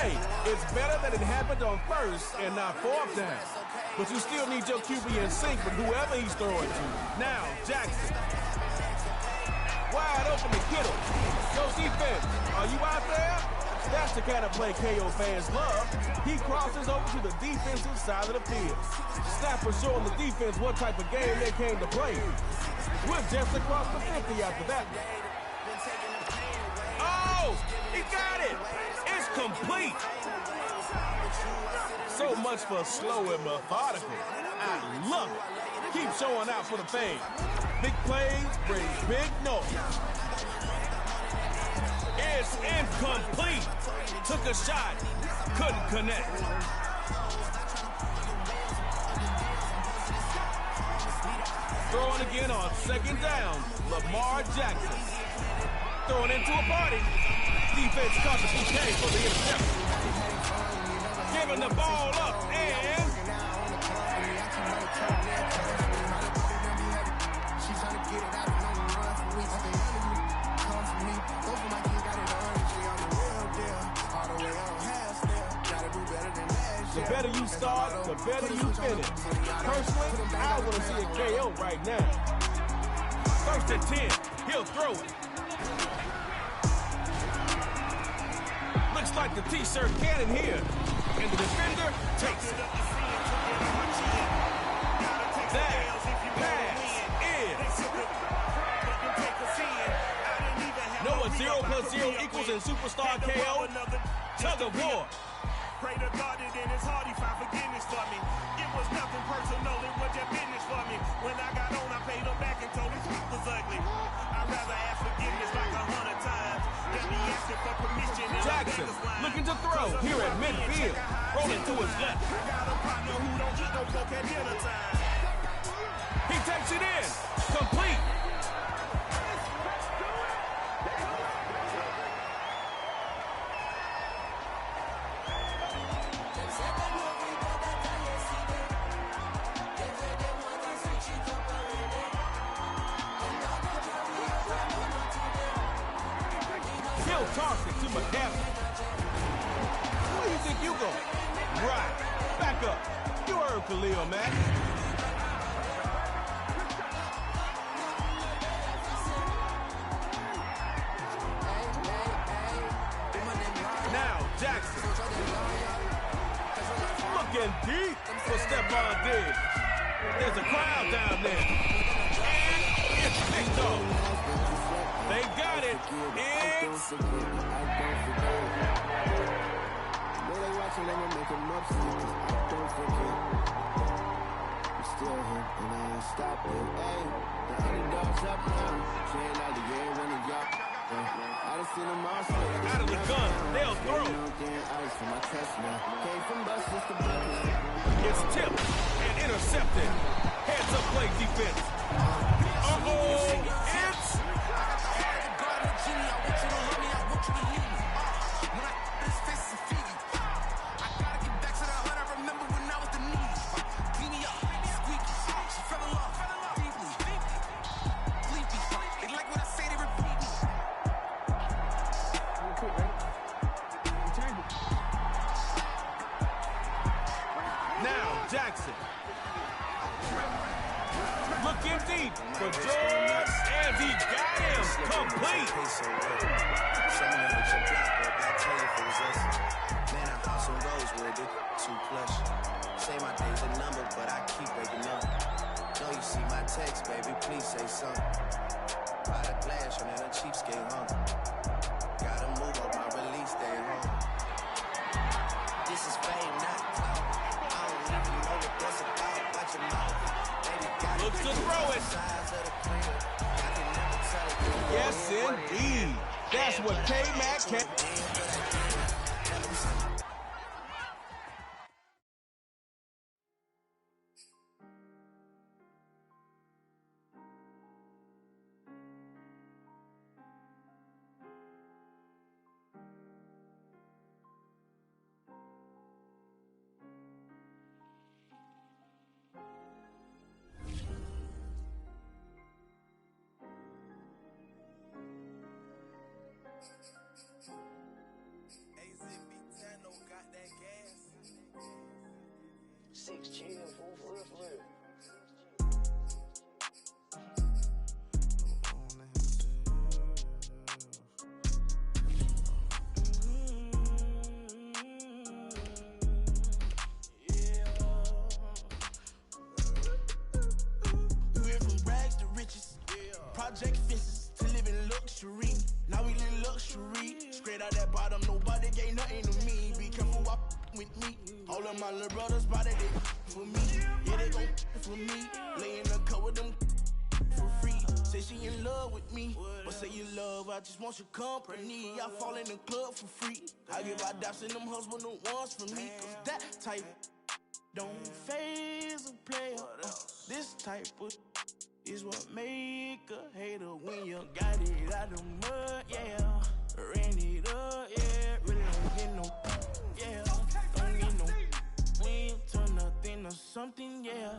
Hey, it's better that it happened on first and not fourth down. But you still need your QB in sync with whoever he's throwing to. Now, Jackson. Wide open to Kittle. Go defense. Are you out there? That's the kind of play KO fans love. He crosses over to the defensive side of the field. Snapper showing the defense what type of game they came to play. We're just across the 50 after that. Oh, he got it. It's complete. So much for slow and methodical. I love it. Keep showing out for the fans. Big plays bring big noise. It's incomplete. Took a shot. Couldn't connect. Throwing again on second down. Lamar Jackson. Throwing into a party. Defense caught the PK for the interception. Giving the ball up and... The better you start, the better you finish. Personally, I want to see a KO right now. First and 10, he'll throw it. Looks like the T-shirt cannon here. And the defender takes it. That pass is. Know what 0 plus 0 equals in Superstar KO? Tug of war. Pray to God that in his heart he found forgiveness for me. It was nothing personal, it was just business for me. When I got on, I paid him back and told him he was ugly. I'd rather ask forgiveness like 100 times than be asking for permission. Jackson looking to throw here at midfield. Rolling to his left. I got a partner who don't eat no pork at dinner time. He takes it in. Complete. He'll toss it to McCaffrey. Where do you think you going? Right. Back up. You heard Khalil Mack. Now Jackson. Looking deep for Stephon Diggs. There's a crowd down there. And it's picked off. They got it. It's... Out of the gun, they'll throw. It's tipped and intercepted. Heads up play defense. Uh-oh, it's... Now Jackson. Looking deep for George, and he got him complete. Man, I found some rose with it, too plush. Say my day's a number, but I keep waking up. Know you see my text, baby, please say something. Buy the flash on that cheapskate, huh? Gotta move on my release day, huh? This is fame, not clout. I don't even know what that's about. Watch your mouth. Baby, got Looks to throw it. Yes, indeed. That's what K-Mac can. Chill, fool, for real, for real. Project fences to live in luxury. Now we live luxury. Straight out that bottom, nobody gave nothing to me. Be careful with me. All of my little brothers body they for me. Yeah, they gon' for me. Lay in the cut with them for free. Say she in love with me, but say you love, I just want your company. I fall in the club for free. I give out daps and them husband the ones for me. Cause that type don't phase a player. This type of is what make a hater when you got it out the mud, yeah. Ran it up, yeah. Really don't get no, yeah. Don't get no, when you turn nothing to something, yeah.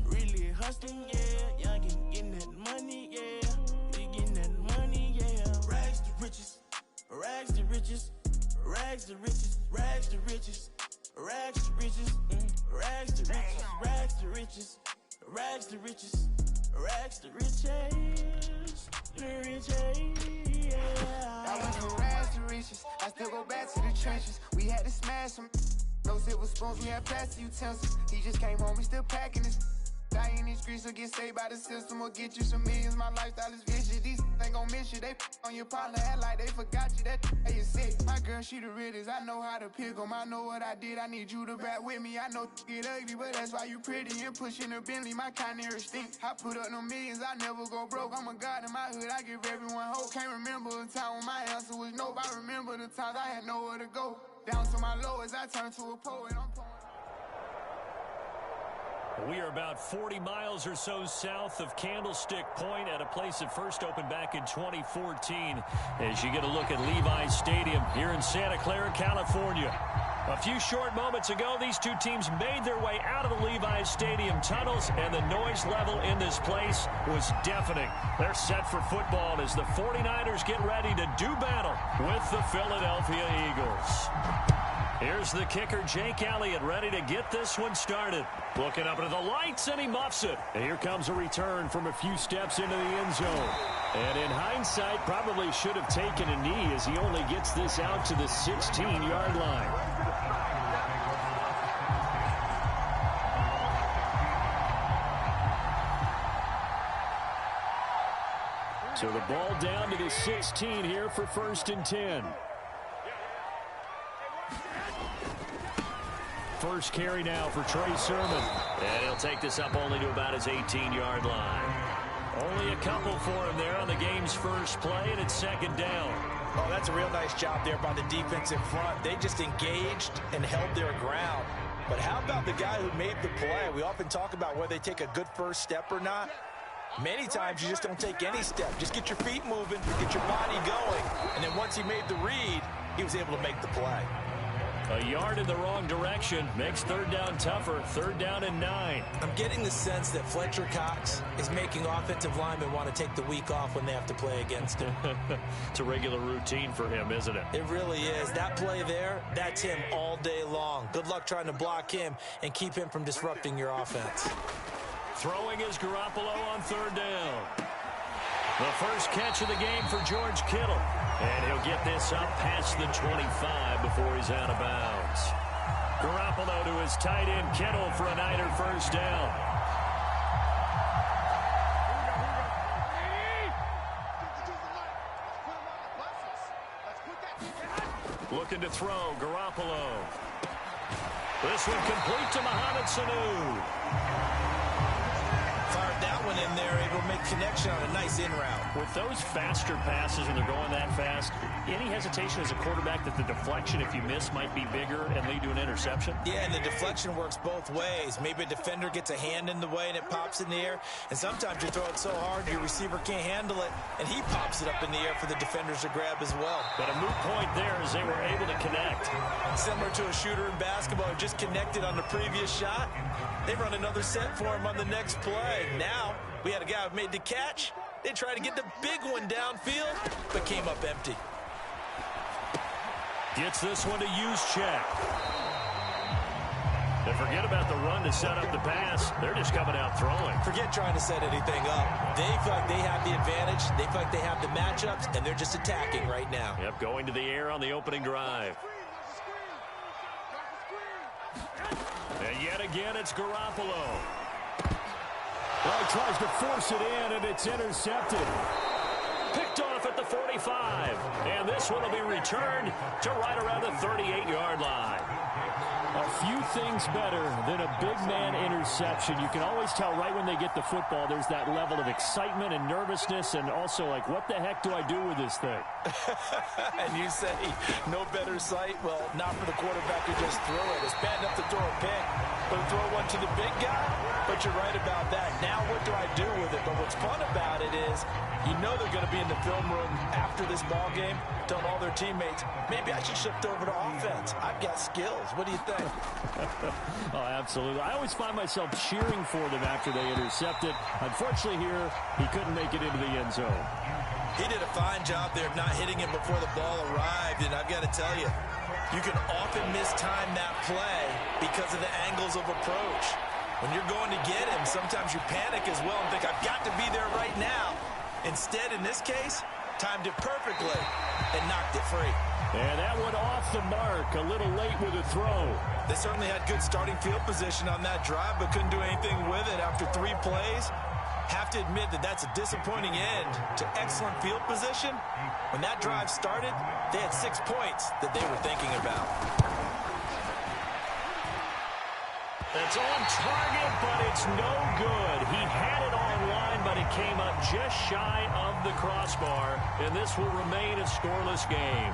Really hustling, yeah. Y'all getting that money, yeah. We getting that money, yeah. Rags to riches, rags to riches, rags to riches, rags to riches, rags to riches, rags to riches, rags to riches, rags to riches. Rags to riches, the riches, yeah. I went from rags to riches, I still go back to the trenches. We had to smash some, no silver spoons, we had plastic utensils. He just came home, he still packing his. Die in these streets or get saved by the system or get you some millions. My lifestyle is vicious, these ain't gon' miss you. They on your partner, act like they forgot you. That hey, you sick. My girl, she the realest. I know how to pick 'em. I know what I did. I need you to back with me. I know get ugly, but that's why you pretty and pushing a Bentley. My kind of stink. I put up no millions. I never go broke. I'm a god in my hood. I give everyone hope. Can't remember a time when my answer was nope. I remember the times I had nowhere to go. Down to my lowest, I turned to a poet. I'm pouring. We are about 40 miles or so south of Candlestick Point at a place that first opened back in 2014 as you get a look at Levi's Stadium here in Santa Clara, California. A few short moments ago, these two teams made their way out of the Levi's Stadium tunnels, and the noise level in this place was deafening. They're set for football as the 49ers get ready to do battle with the Philadelphia Eagles. Here's the kicker, Jake Elliott, ready to get this one started. Looking up into the lights, and he muffs it. And here comes a return from a few steps into the end zone. And in hindsight, probably should have taken a knee as he only gets this out to the 16-yard line. So the ball down to the 16 here for 1st and 10. First carry now for Trey Sermon. And he'll take this up only to about his 18-yard line. Only a couple for him there on the game's first play, and it's 2nd down. Oh, that's a real nice job there by the defensive front. They just engaged and held their ground. But how about the guy who made the play? We often talk about whether they take a good first step or not. Many times you just don't take any step. Just get your feet moving, get your body going. And then once he made the read, he was able to make the play. A yard in the wrong direction makes 3rd down tougher. 3rd down and 9. I'm getting the sense that Fletcher Cox is making offensive linemen want to take the week off when they have to play against him. It's a regular routine for him, isn't it? It really is. That play there, that's him all day long. Good luck trying to block him and keep him from disrupting your offense. Throwing is Garoppolo on 3rd down. The first catch of the game for George Kittle. And he'll get this up past the 25 before he's out of bounds. Garoppolo to his tight end Kittle for a Niner first down. Looking to throw, Garoppolo. This one complete to Mohamed Sanu. Fired that one in there, able to make connection on a nice in route. With those faster passes and they're going that fast, any hesitation as a quarterback that the deflection, if you miss, might be bigger and lead to an interception? Yeah, and the deflection works both ways. Maybe a defender gets a hand in the way and it pops in the air, and sometimes you throw it so hard your receiver can't handle it, and he pops it up in the air for the defenders to grab as well. But a moot point there as they were able to connect. Similar to a shooter in basketball who just connected on the previous shot. They run another set for him on the next play. Now, we had a guy who made the catch. They tried to get the big one downfield, but came up empty. Gets this one to Juszczyk. And forget about the run to set up the pass. They're just coming out throwing. Forget trying to set anything up. They feel like they have the advantage. They feel like they have the matchups, and they're just attacking right now. Yep, going to the air on the opening drive. And yet again, it's Garoppolo. Well, he tries to force it in, and it's intercepted. Picked off at the 45. And this one will be returned to right around the 38-yard line. A few things better than a big man interception. You can always tell right when they get the football, there's that level of excitement and nervousness, and also like, what the heck do I do with this thing? And you say, no better sight? Well, not for the quarterback who just threw it. It's bad enough to throw a pick, but to throw one to the big guy? But you're right about that. Now what do I do with it? But what's fun about it is, you know they're going to be in the film room after this ball game, telling all their teammates, maybe I should shift over to offense. I've got skills. What do you think? Oh, absolutely. I always find myself cheering for them after they intercept it. Unfortunately here, he couldn't make it into the end zone. He did a fine job there of not hitting it before the ball arrived, and I've got to tell you, you can often mistime that play because of the angles of approach. When you're going to get him, sometimes you panic as well and think, I've got to be there right now. Instead, in this case, timed it perfectly and knocked it free. And that one off the mark, a little late with a throw. They certainly had good starting field position on that drive, but couldn't do anything with it after 3 plays. Have to admit that that's a disappointing end to excellent field position. When that drive started, they had 6 points that they were thinking about. It's on target, but it's no good. He had it online, but it came up just shy of the crossbar, and this will remain a scoreless game.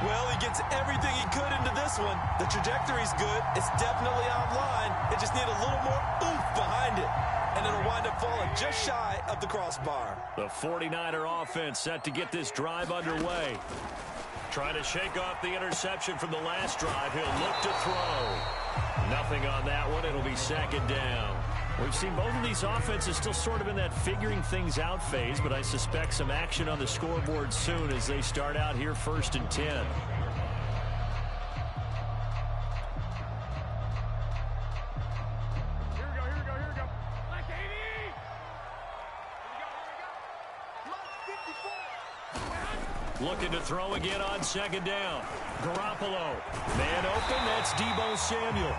Well, he gets everything he could into this one. The trajectory's good. It's definitely online. It just needs a little more oomph behind it, and it'll wind up falling just shy of the crossbar. The 49er offense set to get this drive underway. Trying to shake off the interception from the last drive. He'll look to throw. Nothing on that one. It'll be second down. We've seen both of these offenses still sort of in that figuring things out phase, but I suspect some action on the scoreboard soon as they start out here 1st and 10. Here we go. Like 80. Looking to throw again on second down. Garoppolo. Man open, that's Deebo Samuel.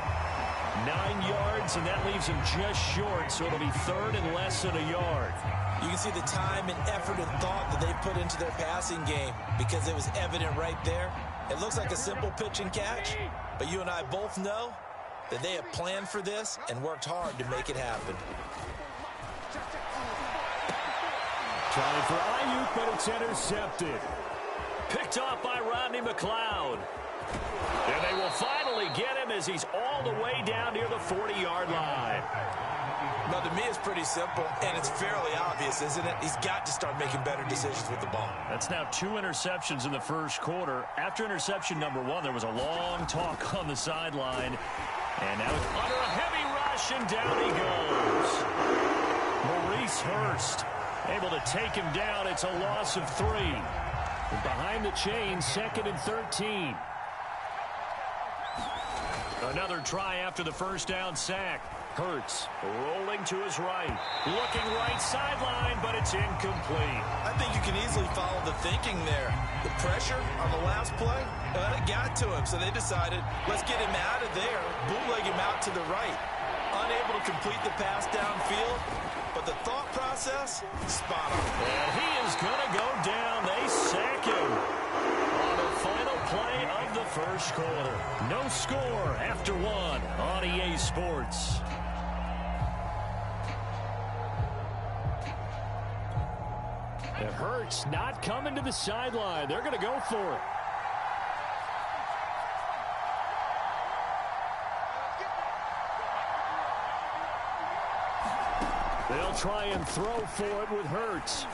9 yards, and that leaves him just short, so it'll be 3rd and less than a yard. You can see the time and effort and thought that they put into their passing game because it was evident right there. It looks like a simple pitch and catch, but you and I both know that they have planned for this and worked hard to make it happen. Trying for Ayuk, but it's intercepted. Picked off by Rodney McLeod. And they will finally get him as he's all the way down near the 40-yard line. Now, to me, it's pretty simple, and it's fairly obvious, isn't it? He's got to start making better decisions with the ball. That's now 2 interceptions in the first quarter. After interception number 1, there was a long talk on the sideline. And now it's under a heavy rush, and down he goes. Maurice Hurst able to take him down. It's a loss of 3. Behind the chain, 2nd and 13. Another try after the first down sack. Hurts rolling to his right. Looking right sideline, but it's incomplete. I think you can easily follow the thinking there. The pressure on the last play, it got to him, so they decided, let's get him out of there, bootleg him out to the right. Unable to complete the pass downfield, but the thought process, spot on. And he is going to go down. They sack him on the final play of the first quarter. No score after 1 on EA Sports. It hurts not coming to the sideline. They're going to go for it. They'll try and throw for it with Hurts.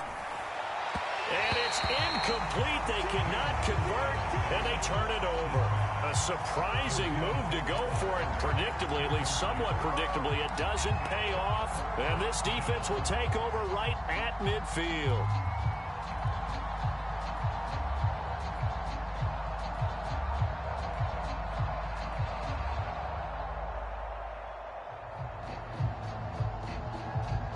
And it's incomplete. They cannot convert, and they turn it over. A surprising move to go for it. Predictably, at least somewhat predictably, it doesn't pay off. And this defense will take over right at midfield.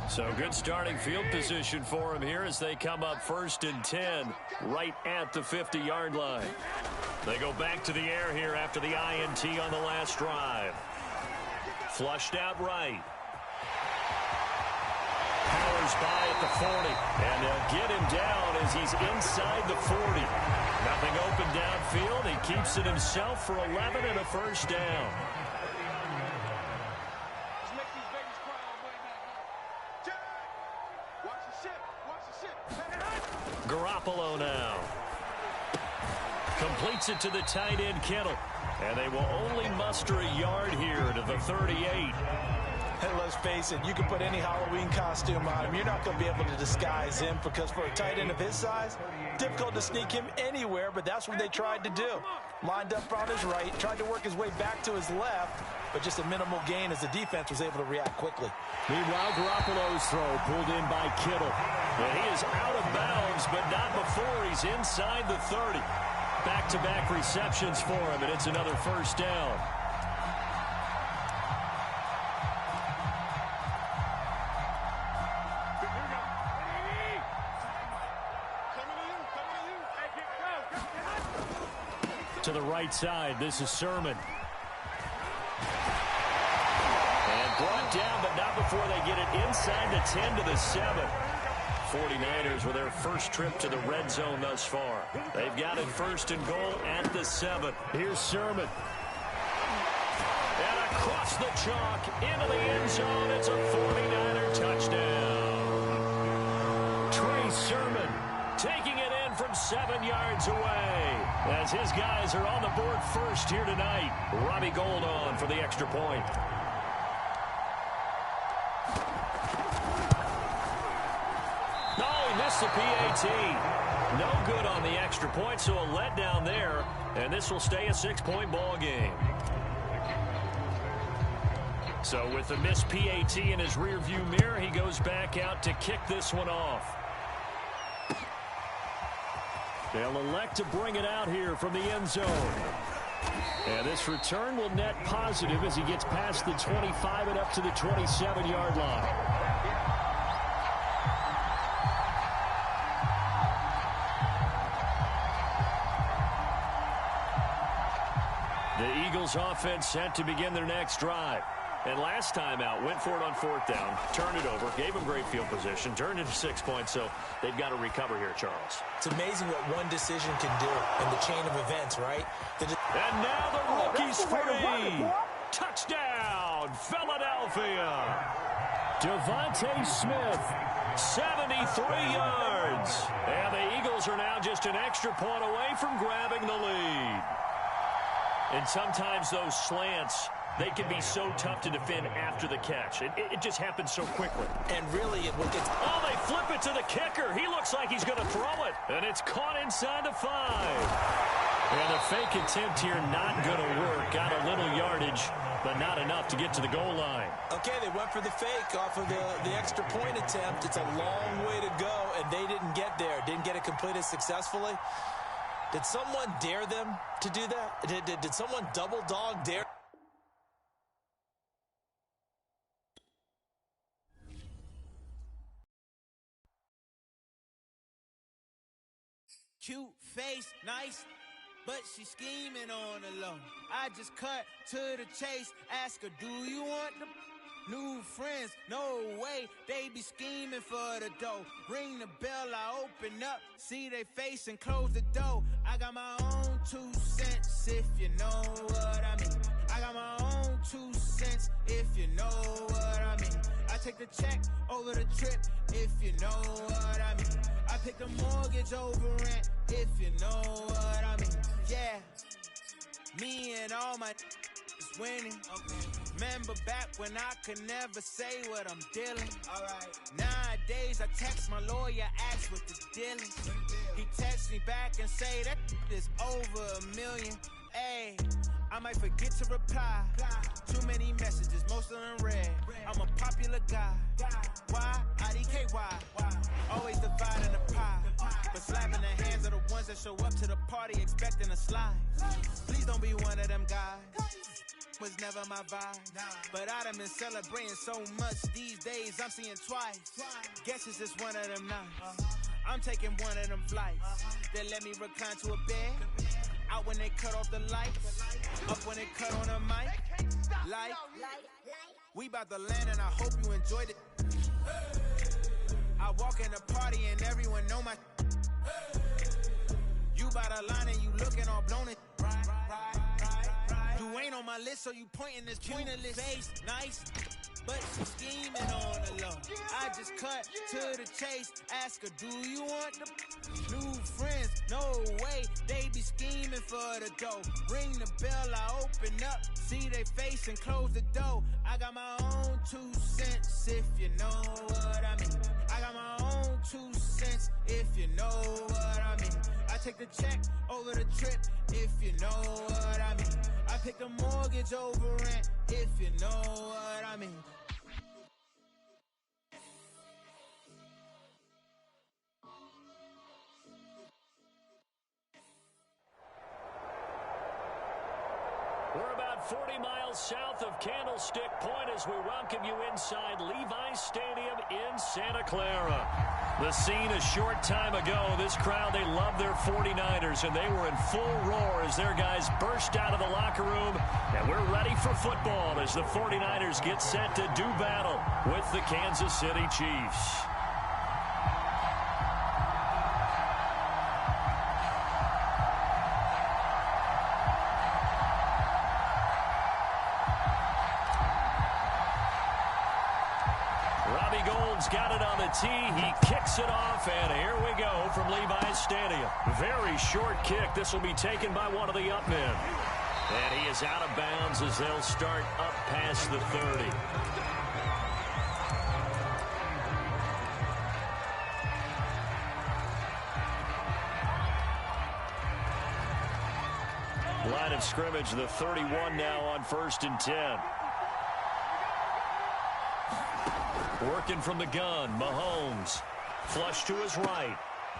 So good starting field position for him here as they come up 1st and 10 right at the 50-yard line. They go back to the air here after the INT on the last drive. Flushed out right. Powers by at the 40, and they'll get him down as he's inside the 40. Nothing open downfield. He keeps it himself for 11 and a first down. Garoppolo now. Completes it to the tight end, Kittle. And they will only muster a yard here to the 38. And let's face it, you can put any Halloween costume on him. You're not going to be able to disguise him because for a tight end of his size, difficult to sneak him anywhere, but that's what they tried to do. Lined up on his right, tried to work his way back to his left, but just a minimal gain as the defense was able to react quickly. Meanwhile, Garoppolo's throw pulled in by Kittle. And he is out of bounds, but not before he's inside the 30. Back-to-back receptions for him, and it's another first down. To the right side, this is Sermon. And brought down, but not before they get it inside the 10 to the 7. 49ers with their first trip to the red zone thus far. They've got it 1st and goal at the 7. Here's Sermon. And across the chalk into the end zone. It's a 49er touchdown. Trey Sermon taking it in from 7 yards away. As his guys are on the board first here tonight. Robbie Gould on for the extra point. The PAT. No good on the extra point, so a letdown there, and this will stay a 6-point ball game. So with the missed PAT in his rearview mirror, he goes back out to kick this one off. They'll elect to bring it out here from the end zone. And this return will net positive as he gets past the 25 and up to the 27-yard line. The Eagles offense set to begin their next drive. And last time out, went for it on 4th down, turned it over, gave them great field position, turned into 6 points, so they've got to recover here, Charles. It's amazing what one decision can do in the chain of events, right? And now the rookie's free. Touchdown, Philadelphia. Devontae Smith, 73 yards. And the Eagles are now just an extra point away from grabbing the lead. And sometimes those slants, they can be so tough to defend after the catch. It just happens so quickly. And really, oh, they flip it to the kicker. He looks like he's going to throw it. And it's caught inside the 5. And a fake attempt here not going to work. Got a little yardage, but not enough to get to the goal line. Okay, they went for the fake off of the extra point attempt. It's a long way to go, and they didn't get there. Didn't get it completed successfully. Did someone dare them to do that? Did someone double dog dare? Cute face, nice, but she scheming on the low. I just cut to the chase, ask her, do you want the new friends? No way, they be scheming for the dough. Ring the bell, I open up, see they face and close the door. I got my own 2 cents, if you know what I mean. I got my own 2 cents, if you know what I mean. I take the check over the trip, if you know what I mean. I pick the mortgage over rent, if you know what I mean. Yeah, me and all my is winning. Okay. Remember back when I could never say what I'm dealing. Alright. Nowadays I text my lawyer, ask what the deal is. He texts me back and say that is over $1 million. Ayy, I might forget to reply. Too many messages, most of them read. I'm a popular guy. Why? IDKY. Always dividing the pie. But slapping the hands of the ones that show up to the party expecting a slide. Please don't be one of them guys. was never my vibe. But I done been celebrating so much these days, I'm seeing twice. Guess it's just one of them nights. I'm taking one of them flights. They let me recline to a bed. Out when they cut off the lights. Up when they cut on a mic. Like, we about to land and I hope you enjoyed it. I walk in the party and everyone know my. You by the line and you looking all blown it. You ain't on my list, so you pointing this pointless face. Nice, but she scheming on the low. I just cut to the chase. Ask her, do you want the new friends? No way, they be scheming for the dough. Ring the bell, I open up, see they face and close the door. I got my own 2 cents, if you know what I mean. I got my own 2 cents, if you know what I mean. I take the check over the trip, if you know what I mean. I pick the mortgage over rent, if you know what I mean. We're about 40 miles south of Candlestick Point as we welcome you inside Levi's Stadium in Santa Clara. The scene a short time ago, this crowd, they love their 49ers, and they were in full roar as their guys burst out of the locker room. And we're ready for football as the 49ers get set to do battle with the Kansas City Chiefs. Got it on the tee. He kicks it off, and here we go from Levi's Stadium. Very short kick. This will be taken by one of the up men. And he is out of bounds as they'll start up past the 30. Line of scrimmage, the 31 now on 1st and 10. Working from the gun, Mahomes. Flush to his right.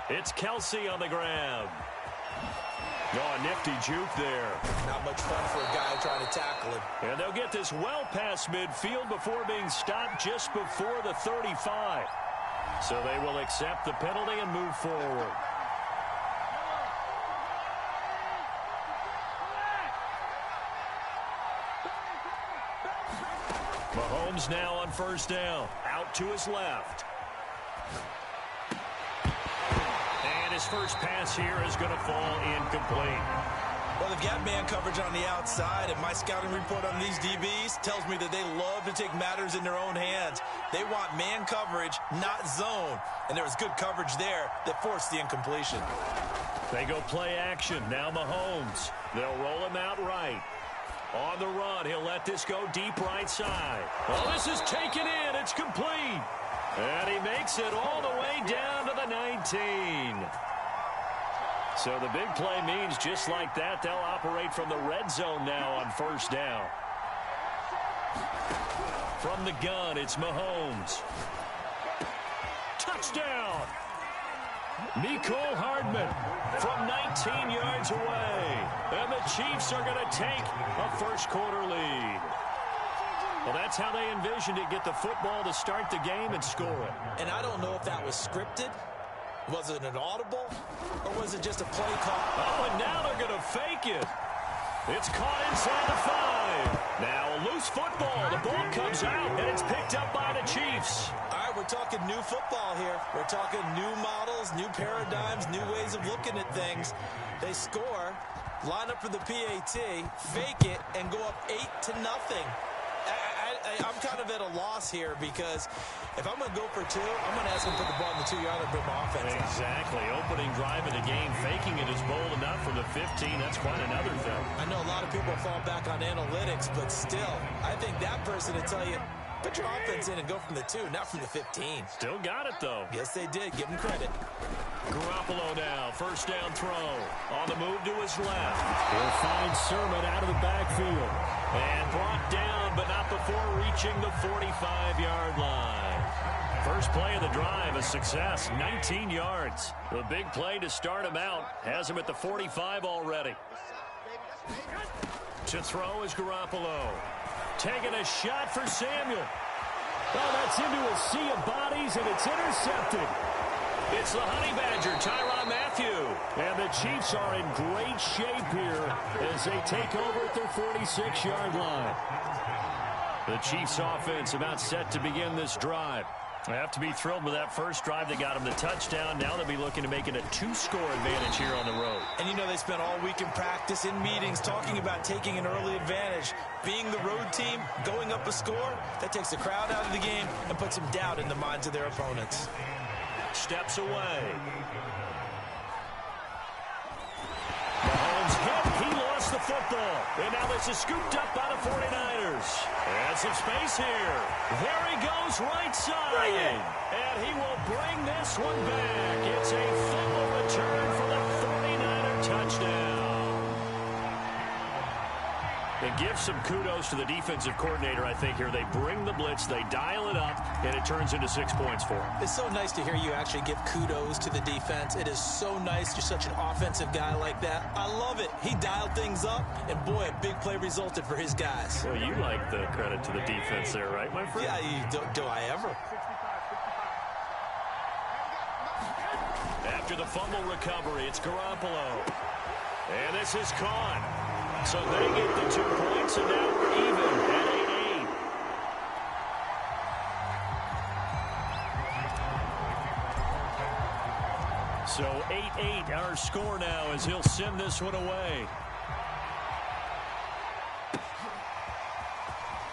It's Kelsey on the grab. Oh, nifty juke there. Not much fun for a guy trying to tackle him. And they'll get this well past midfield before being stopped just before the 35. So they will accept the penalty and move forward. Mahomes now on 1st down. Out to his left. And his first pass here is going to fall incomplete. Well, they've got man coverage on the outside, and my scouting report on these DBs tells me that they love to take matters in their own hands. They want man coverage, not zone. And there was good coverage there that forced the incompletion. They go play action. Now Mahomes. They'll roll him out right. On the run, he'll let this go deep right side. Oh, this is taken in. It's complete. And he makes it all the way down to the 19. So the big play means just like that, they'll operate from the red zone now on 1st down. From the gun, it's Mahomes. Touchdown! Mecole Hardman from 19 yards away. And the Chiefs are going to take a first-quarter lead. Well, that's how they envisioned it, get the football to start the game and score it. And I don't know if that was scripted. Was it an audible? Or was it just a play call? Oh, and now they're going to fake it. It's caught inside the 5. Now a loose football. The ball comes out, and it's picked up by the Chiefs. All right, we're talking new football here. We're talking new models, new paradigms, new ways of looking at things. They score, line up for the PAT, fake it, and go up 8-0. I'm kind of at a loss here because if I'm going to go for 2, I'm going to ask him to put the ball in the 2-yard line and bring my offense out. Exactly. Opening drive of the game, faking it is bold enough from the 15. That's quite another thing. I know a lot of people fall back on analytics, but still, I think that person would tell you, put your offense in and go from the 2, not from the 15. Still got it, though. Yes, they did. Give them credit. Garoppolo now. 1st down throw. On the move to his left. He'll find Sermon out of the backfield. And brought down, but not before reaching the 45-yard line. First play of the drive, a success, 19 yards. The big play to start him out has him at the 45 already. To throw is Garoppolo. Taking a shot for Samuel. Oh, that's into a sea of bodies, and it's intercepted. It's the Honey Badger, Tyrann Mathieu. And the Chiefs are in great shape here as they take over at their 46-yard line. The Chiefs offense about set to begin this drive. They have to be thrilled with that first drive. They got them the touchdown. Now they'll be looking to make it a 2-score advantage here on the road. And you know they spent all week in practice, in meetings, talking about taking an early advantage. Being the road team, going up a score, that takes the crowd out of the game and puts some doubt in the minds of their opponents. Steps away. Mahomes hit. He lost the football. And now this is scooped up by the 49ers. And some space here. There he goes, right side. And he will bring this one back. It's a fumble return for the 49er touchdown. It gives some kudos to the defensive coordinator, I think, here. They bring the blitz, they dial it up, and it turns into 6 points for them. It's so nice to hear you actually give kudos to the defense. It is so nice. You're such an offensive guy like that. I love it. He dialed things up, and boy, a big play resulted for his guys. Well, you like the credit to the defense there, right, my friend? Yeah, do I ever? After the fumble recovery, it's Garoppolo. And this is caught. So they get the 2 points, and now we're even at 8-8. So 8-8 our score now as he'll send this one away.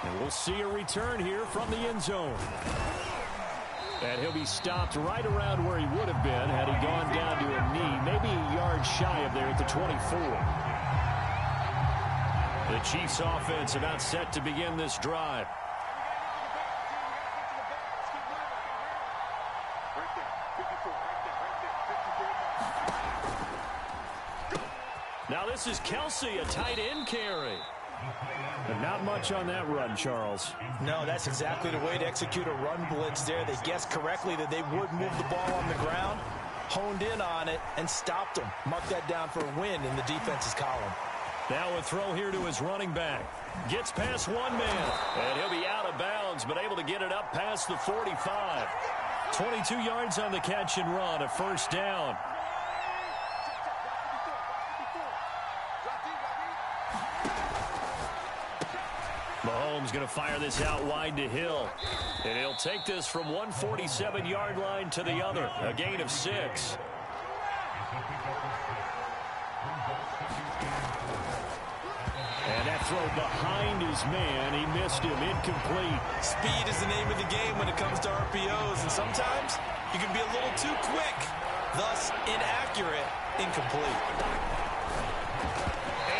And we'll see a return here from the end zone. And he'll be stopped right around where he would have been had he gone down to a knee, maybe a yard shy of there at the 24. The Chiefs offense about set to begin this drive. Now this is Kelsey, a tight end carry. But not much on that run, Charles. No, that's exactly the way to execute a run blitz there. They guessed correctly that they would move the ball on the ground, honed in on it, and stopped them. Mark that down for a win in the defense's column. Now a throw here to his running back. Gets past one man. And he'll be out of bounds, but able to get it up past the 45. 22 yards on the catch and run, a first down. Mahomes going to fire this out wide to Hill. And he'll take this from 147-yard line to the other. A gain of 6. And that throw behind his man, he missed him, incomplete. Speed is the name of the game when it comes to RPOs, and sometimes you can be a little too quick, thus inaccurate, incomplete.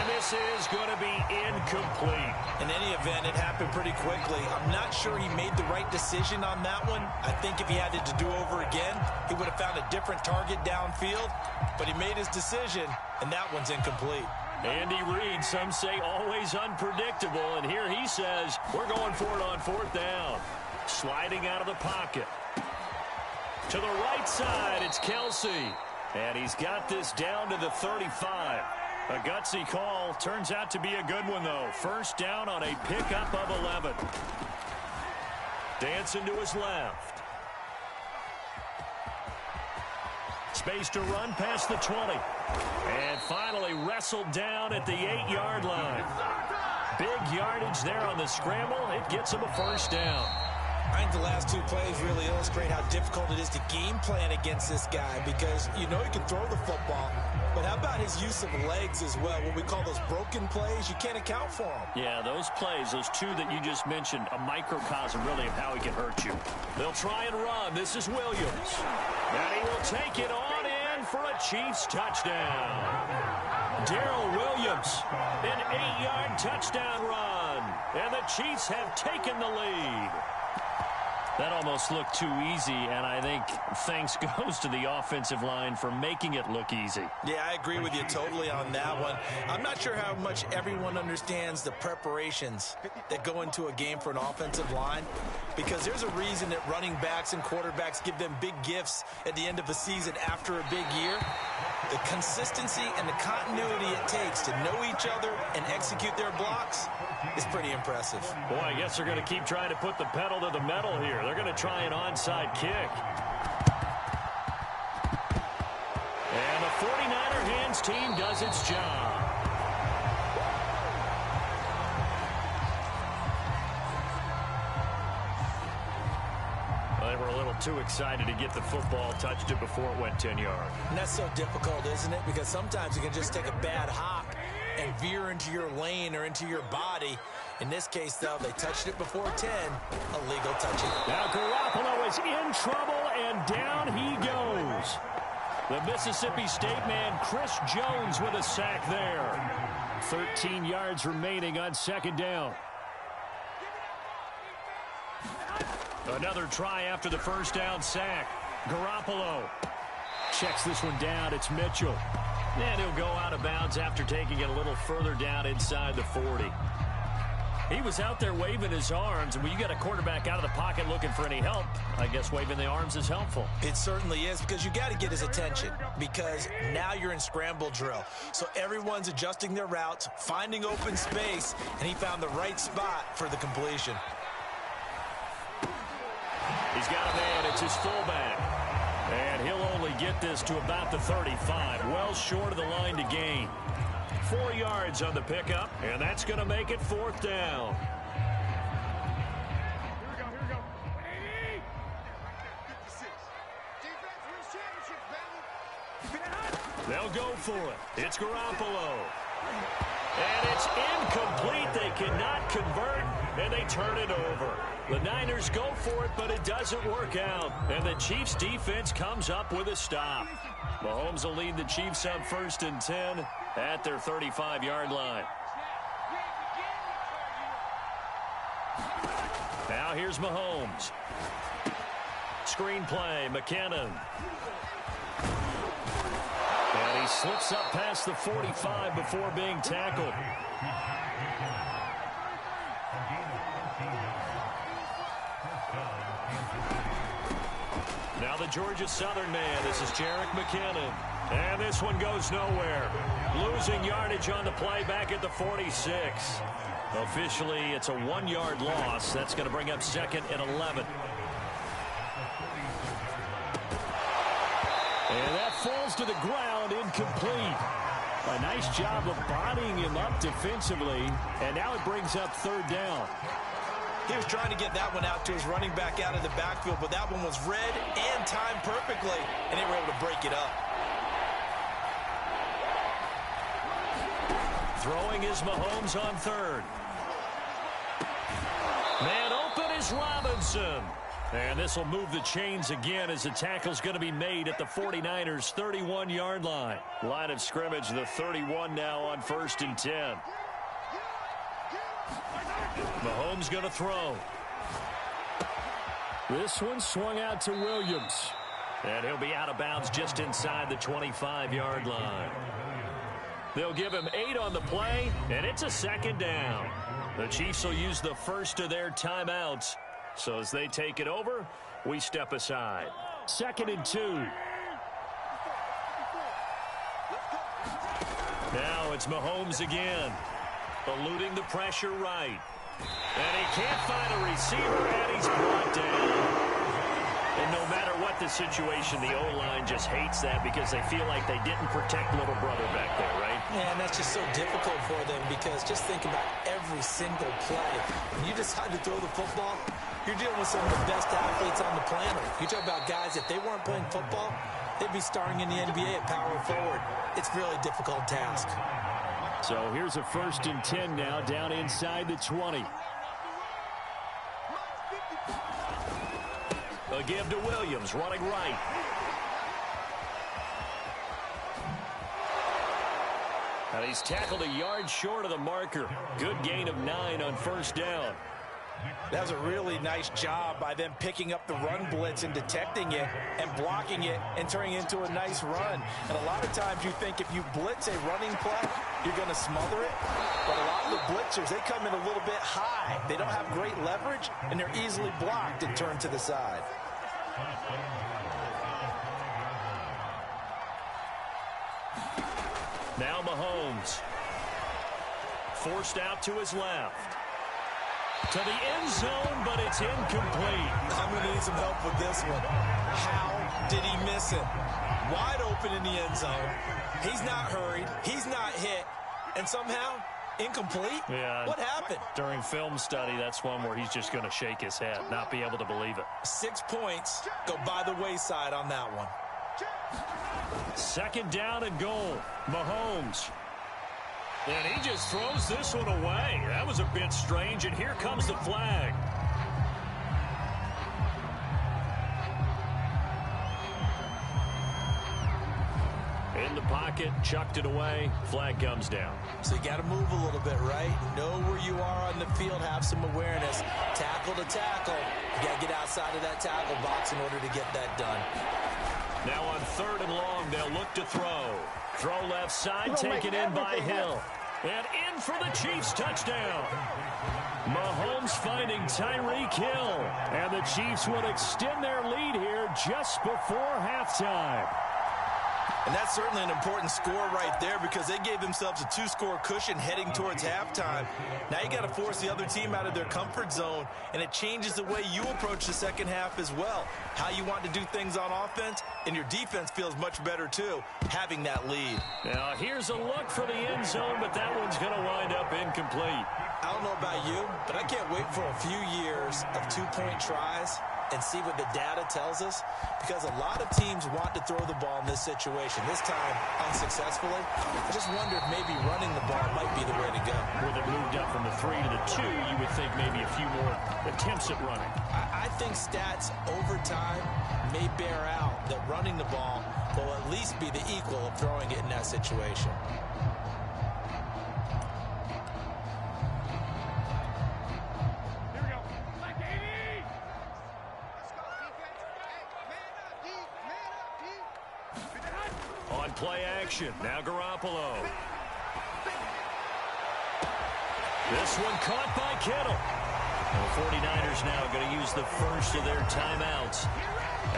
And this is going to be incomplete. In any event, it happened pretty quickly. I'm not sure he made the right decision on that one. I think if he had it to do over again, he would have found a different target downfield, but he made his decision, and that one's incomplete. Andy Reid, some say always unpredictable, and here he says, we're going for it on 4th down. Sliding out of the pocket. To the right side, it's Kelsey. And he's got this down to the 35. A gutsy call. Turns out to be a good one, though. First down on a pickup of 11. Dancing to his left. Space to run past the 20. And finally wrestled down at the 8-yard line. Big yardage there on the scramble. It gets him a first down. I think the last 2 plays really illustrate how difficult it is to game plan against this guy because you know he can throw the football, but how about his use of legs as well? What we call those broken plays, you can't account for them. Yeah, those plays, those 2 that you just mentioned, a microcosm really of how he can hurt you. They'll try and run. This is Williams. And he will take it on in for a Chiefs touchdown. Darrell Williams, an 8-yard touchdown run. And the Chiefs have taken the lead. That almost looked too easy, and I think thanks goes to the offensive line for making it look easy. Yeah, I agree with you totally on that one. I'm not sure how much everyone understands the preparations that go into a game for an offensive line, because there's a reason that running backs and quarterbacks give them big gifts at the end of the season after a big year. The consistency and the continuity it takes to know each other and execute their blocks is pretty impressive. Boy, I guess they're going to keep trying to put the pedal to the metal here. They're going to try an onside kick. And the 49er hands team does its job. They were a little too excited to get the football, touched it before it went 10 yards. And that's so difficult, isn't it? Because sometimes you can just take a bad hop and veer into your lane or into your body. In this case, though, they touched it before 10. Illegal touching. Now Garoppolo is in trouble, and down he goes. The Mississippi State man, Chris Jones, with a sack there. 13 yards remaining on second down. Another try after the first down sack. Garoppolo checks this one down. It's Mitchell. And he'll go out of bounds after taking it a little further down inside the 40. He was out there waving his arms, and when you got a quarterback out of the pocket looking for any help, I guess waving the arms is helpful. It certainly is, because you got to get his attention, because now you're in scramble drill. So everyone's adjusting their routes, finding open space, and he found the right spot for the completion. He's got a man. It's his fullback. And he'll only get this to about the 35. Well short of the line to gain. 4 yards on the pickup, and that's going to make it fourth down. Here we go. They'll go for it. It's Garoppolo. And it's incomplete. They cannot convert, and they turn it over. The Niners go for it, but it doesn't work out. And the Chiefs defense comes up with a stop. Mahomes will lead the Chiefs up 1st and 10 at their 35-yard line. Now here's Mahomes. Screenplay, McKinnon. And he slips up past the 45 before being tackled. Now the Georgia Southern man. This is Jerick McKinnon. And this one goes nowhere. Losing yardage on the play back at the 46. Officially, it's a 1-yard loss. That's going to bring up 2nd and 11. And that falls to the ground, incomplete. A nice job of bodying him up defensively. And now it brings up 3rd down. He was trying to get that one out to his running back out of the backfield, but that one was read and timed perfectly, and they were able to break it up. Throwing is Mahomes on 3rd. Man open is Robinson. And this will move the chains again as the tackle's going to be made at the 49ers' 31-yard line. Line of scrimmage, the 31 now on 1st and 10. Mahomes going to throw. This one swung out to Williams. And he'll be out of bounds just inside the 25-yard line. They'll give him 8 on the play, and it's a 2nd down. The Chiefs will use the first of their timeouts. So as they take it over, we step aside. 2nd and 2. Now it's Mahomes again. Eluding the pressure right. And he can't find a receiver, and he's brought down. And no matter what the situation, the O-line just hates that because they feel like they didn't protect little brother back there, right? Yeah, and that's just so difficult for them because just think about every single play. When you decide to throw the football, you're dealing with some of the best athletes on the planet. You talk about guys, if they weren't playing football, they'd be starring in the NBA at power forward. It's a really difficult task. So here's a 1st and 10 now down inside the 20. A give to Williams, running right. And he's tackled a yard short of the marker. Good gain of 9 on 1st down. That was a really nice job by them picking up the run blitz and detecting it and blocking it and turning it into a nice run. And a lot of times you think if you blitz a running play, you're going to smother it. But a lot of the blitzers, they come in a little bit high. They don't have great leverage, and they're easily blocked and turned to the side. Mahomes. Forced out to his left. To the end zone, but it's incomplete. I'm going to need some help with this one. How did he miss it? Wide open in the end zone. He's not hurried. He's not hit. And somehow, incomplete? Yeah. What happened? During film study, that's one where he's just going to shake his head, not be able to believe it. 6 points go by the wayside on that one. Second down and goal. Mahomes. And he just throws this one away. That was a bit strange, and here comes the flag. In the pocket, chucked it away. Flag comes down. So you got to move a little bit, right? Know where you are on the field, have some awareness. Tackle to tackle. You got to get outside of that tackle box in order to get that done. Now on third and long, they'll look to throw. Throw left side, taken in by Hill. And in for the Chiefs touchdown. Mahomes finding Tyreek Hill. And the Chiefs would extend their lead here just before halftime. And that's certainly an important score right there because they gave themselves a 2-score cushion heading towards halftime. Now you got to force the other team out of their comfort zone, and it changes the way you approach the second half as well. How you want to do things on offense, and your defense feels much better too, having that lead. Now here's a look for the end zone, but that one's going to wind up incomplete. I don't know about you, but I can't wait for a few years of 2-point tries and see what the data tells us, because a lot of teams want to throw the ball in this situation. This time, unsuccessfully. I just wonder if maybe running the ball might be the way to go. With it moved up from the 3 to the 2, you would think maybe a few more attempts at running. I think stats over time may bear out that running the ball will at least be the equal of throwing it in that situation. Play action. Now Garoppolo. This one caught by Kittle. The 49ers now going to use the first of their timeouts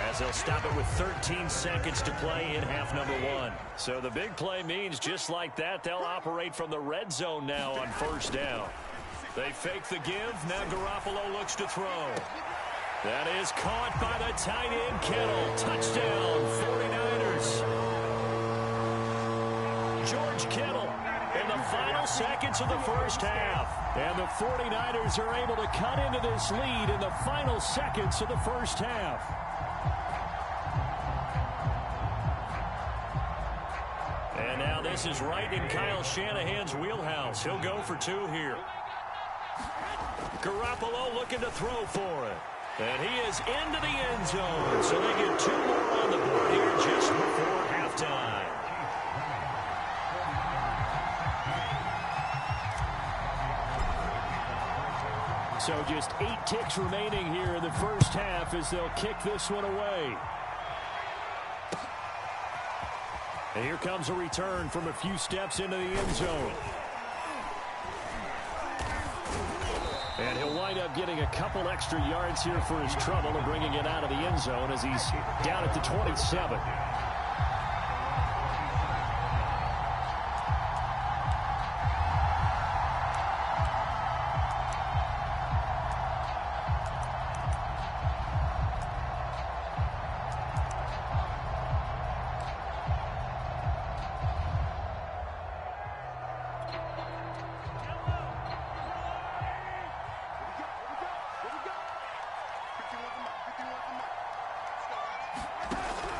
as they'll stop it with 13 seconds to play in half number 1. So the big play means just like that, they'll operate from the red zone now on first down. They fake the give. Now Garoppolo looks to throw. That is caught by the tight end Kittle. Touchdown 49ers. George Kittle in the final seconds of the first half. And the 49ers are able to cut into this lead in the final seconds of the first half. And now this is right in Kyle Shanahan's wheelhouse. He'll go for 2 here. Garoppolo looking to throw for it. And he is into the end zone. So they get 2 more on the board here just before halftime. So just 8 ticks remaining here in the first half as they'll kick this one away. And here comes a return from a few steps into the end zone. And he'll wind up getting a couple extra yards here for his trouble and bringing it out of the end zone as he's down at the 27.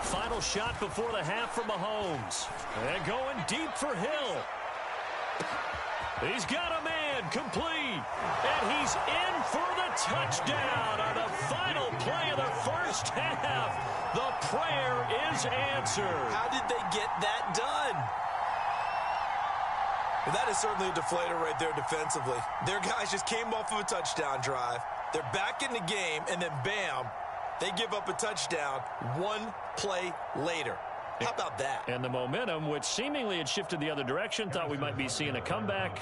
Final shot before the half from Mahomes. And going deep for Hill. He's got a man complete. And he's in for the touchdown on the final play of the first half. The prayer is answered. How did they get that done? Well, that is certainly a deflator right there defensively. Their guys just came off of a touchdown drive. They're back in the game, and then bam, they give up a touchdown 1 play later. How about that? And the momentum, which seemingly had shifted the other direction, thought we might be seeing a comeback.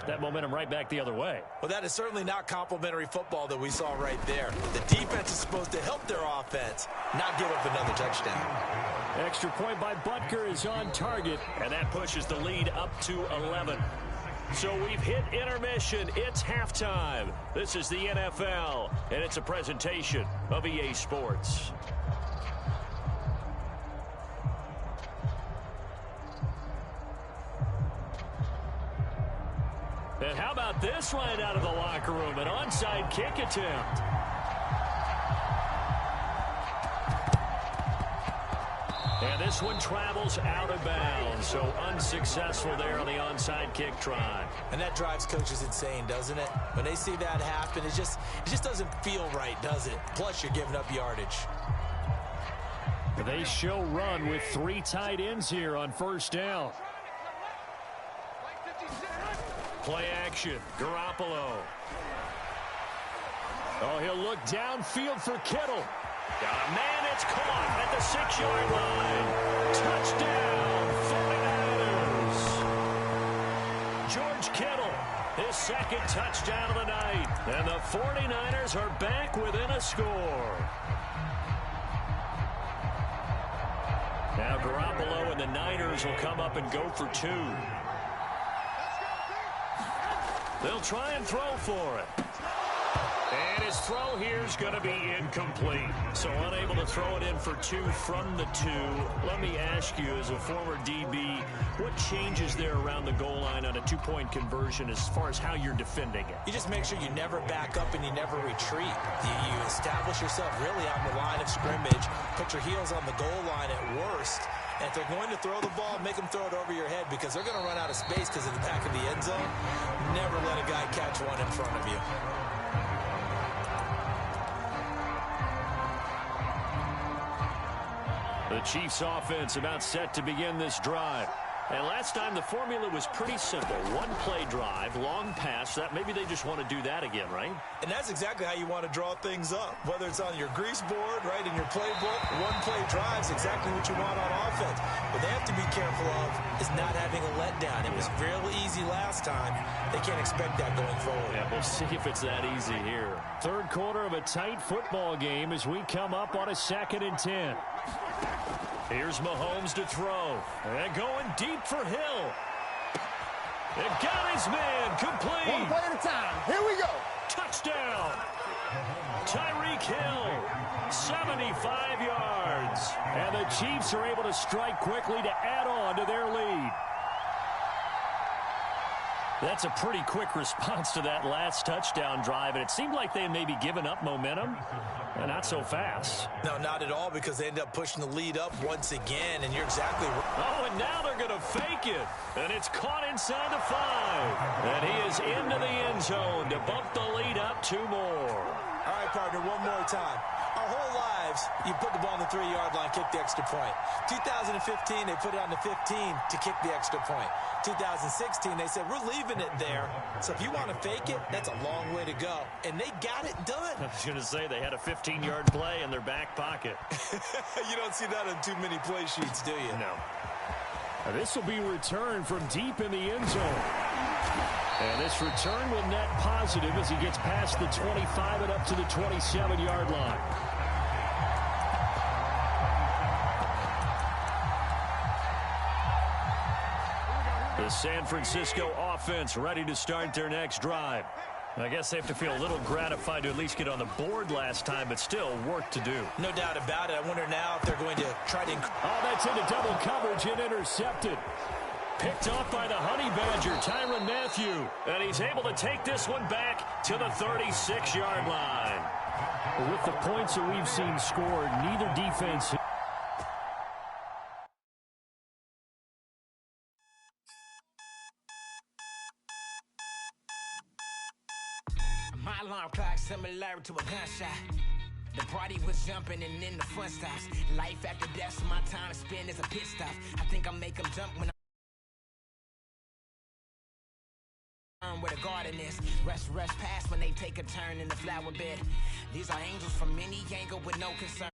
That momentum right back the other way. Well, that is certainly not complimentary football that we saw right there. The defense is supposed to help their offense, not give up another touchdown. Extra point by Butker is on target, and that pushes the lead up to 11. So we've hit intermission. It's halftime. This is the NFL, and it's a presentation of EA Sports. And how about this right out of the locker room? An onside kick attempt. And this one travels out of bounds, so unsuccessful there on the onside kick try. And that drives coaches insane, doesn't it? When they see that happen, it just doesn't feel right, does it? Plus, you're giving up yardage. They show run with 3 tight ends here on first down. Play action, Garoppolo. Oh, he'll look downfield for Kittle. Got a man, it's caught at the 6-yard line. Touchdown, 49ers. George Kittle, his second touchdown of the night. And the 49ers are back within a score. Now Garoppolo and the Niners will come up and go for 2. They'll try and throw for it. And his throw here is going to be incomplete. So unable to throw it in for 2 from the 2. Let me ask you, as a former DB, what changes there around the goal line on a 2-point conversion as far as how you're defending it? You just make sure you never back up and you never retreat. You establish yourself really on the line of scrimmage, put your heels on the goal line at worst. And if they're going to throw the ball, make them throw it over your head because they're going to run out of space because of the back of the end zone. Never let a guy catch one in front of you. The Chiefs offense about set to begin this drive. And last time the formula was pretty simple. 1-play drive, long pass. That maybe they just want to do that again, right? And that's exactly how you want to draw things up. Whether it's on your grease board, right, in your playbook, 1-play drive is exactly what you want on offense. What they have to be careful of is not having a letdown. It was real easy last time. They can't expect that going forward. Yeah, we'll see if it's that easy here. Third quarter of a tight football game as we come up on a 2nd and 10. Here's Mahomes to throw. And going deep for Hill. And got his man complete. 1 play at a time. Here we go. Touchdown. Tyreek Hill, 75 yards. And the Chiefs are able to strike quickly to add on to their lead. That's a pretty quick response to that last touchdown drive, and it seemed like they may be giving up momentum. Not so fast. No, not at all, because they end up pushing the lead up once again, and you're exactly right. Oh, and now they're going to fake it. And it's caught inside the 5. And he is into the end zone to bump the lead up 2 more. All right, partner, one more time. Our whole lives, you put the ball on the 3-yard line, kick the extra point. 2015, they put it on the 15 to kick the extra point. 2016, they said, we're leaving it there. So if you want to fake it, that's a long way to go. And they got it done. I was going to say they had a 15-yard play in their back pocket. You don't see that on too many play sheets, do you? No. This will be returned from deep in the end zone. And this return will net positive as he gets past the 25 and up to the 27-yard line. The San Francisco offense ready to start their next drive. I guess they have to feel a little gratified to at least get on the board last time, but still work to do. No doubt about it. I wonder now if they're going to try to... Oh, that's into double coverage and intercepted. Picked off by the Honey Badger, Tyrann Mathieu. And he's able to take this one back to the 36-yard line. With the points that we've seen scored, neither defense... My alarm clock similar to a gunshot. The party was jumping and then the fun stops. Life after death, so my time to spend is a pit stop. I think I make them jump when I'm where the garden is. Rush past when they take a turn in the flower bed. These are angels from any angle with no concern.